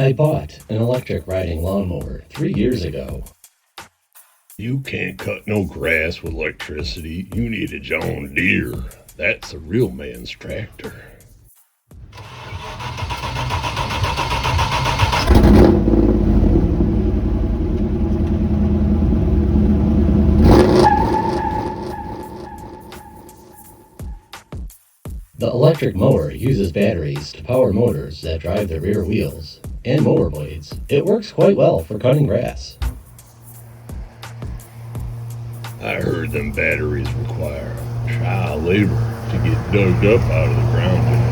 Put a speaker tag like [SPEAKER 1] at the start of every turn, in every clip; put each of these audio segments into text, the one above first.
[SPEAKER 1] I bought an electric riding lawnmower 3 years ago.
[SPEAKER 2] You can't cut no grass with electricity. You need a John Deere. That's a real man's tractor.
[SPEAKER 1] The electric mower uses batteries to power motors that drive the rear wheels and mower blades. It works quite well for cutting grass.
[SPEAKER 2] I heard them batteries require child labor to get dug up out of the ground.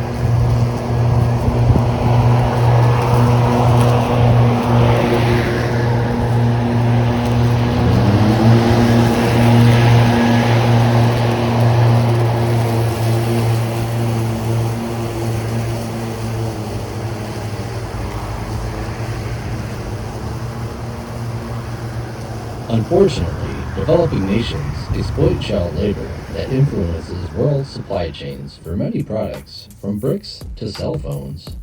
[SPEAKER 1] Unfortunately, developing nations exploit child labor that influences world supply chains for many products, from bricks to cell phones.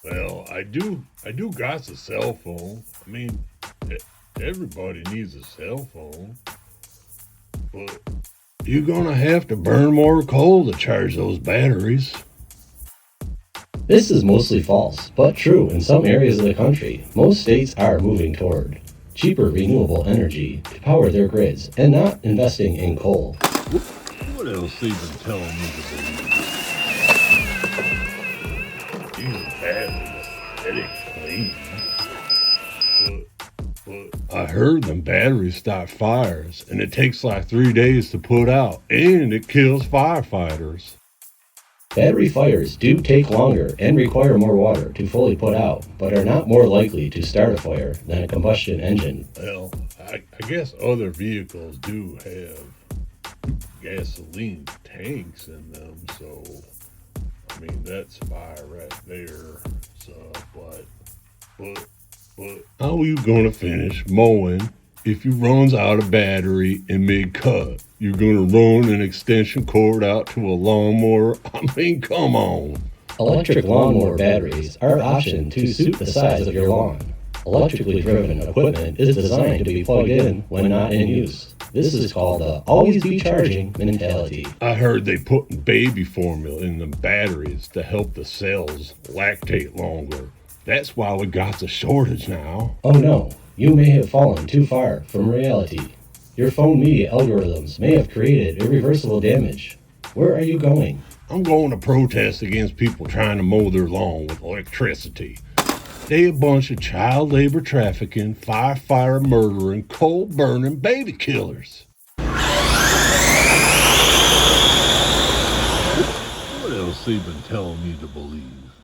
[SPEAKER 2] Well, I do got a cell phone. I mean, everybody needs a cell phone. But you're gonna have to burn more coal to charge those batteries.
[SPEAKER 1] This is mostly false, but true in some areas of the country. Most states are moving toward cheaper renewable energy to power their grids and not investing in coal.
[SPEAKER 2] What else they been telling me to believe? These batteries, that ain't clean. But I heard them batteries start fires, and it takes like 3 days to put out, and it kills firefighters.
[SPEAKER 1] Battery fires do take longer and require more water to fully put out, but are not more likely to start a fire than a combustion engine.
[SPEAKER 2] Well, I guess other vehicles do have gasoline tanks in them, so I mean that's fire right there. So, but how are you gonna finish mowing if you runs out of battery in mid cut? You're gonna run an extension cord out to a lawnmower? I mean, come on.
[SPEAKER 1] Electric lawnmower batteries are optioned to suit the size of your lawn. Electrically driven equipment is designed to be plugged in when not in use. This is called the always be charging mentality.
[SPEAKER 2] I heard they put baby formula in the batteries to help the cells lactate longer. That's why we got the shortage now.
[SPEAKER 1] Oh no, you may have fallen too far from reality. Your phone media algorithms may have created irreversible damage. Where are you going?
[SPEAKER 2] I'm going to protest against people trying to mow their lawn with electricity. They a bunch of child labor trafficking, firefighter murdering, coal burning baby killers. What else they been telling me to believe?